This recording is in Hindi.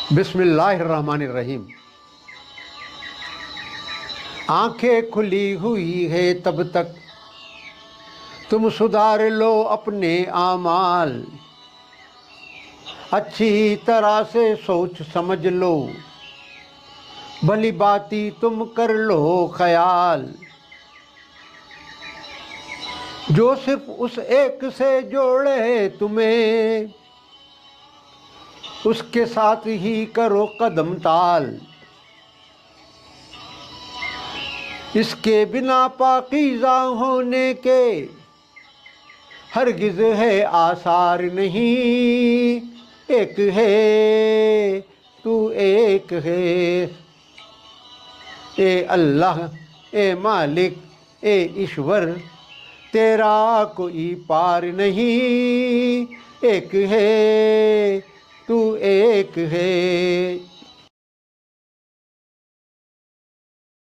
बिस्मिल्लाहिर्रहमानिर्रहीम। आंखें खुली हुई है तब तक तुम सुधार लो अपने आमाल। अच्छी तरह से सोच समझ लो, भली बाती तुम कर लो ख्याल। जो सिर्फ उस एक से जोड़े तुम्हें, उसके साथ ही करो कदम ताल। इसके बिना पाकीज़ा होने के हरगिज़ है आसार नहीं। एक है तू एक है, ए अल्लाह ए मालिक ए ईश्वर, तेरा कोई पार नहीं। एक है तू एक है।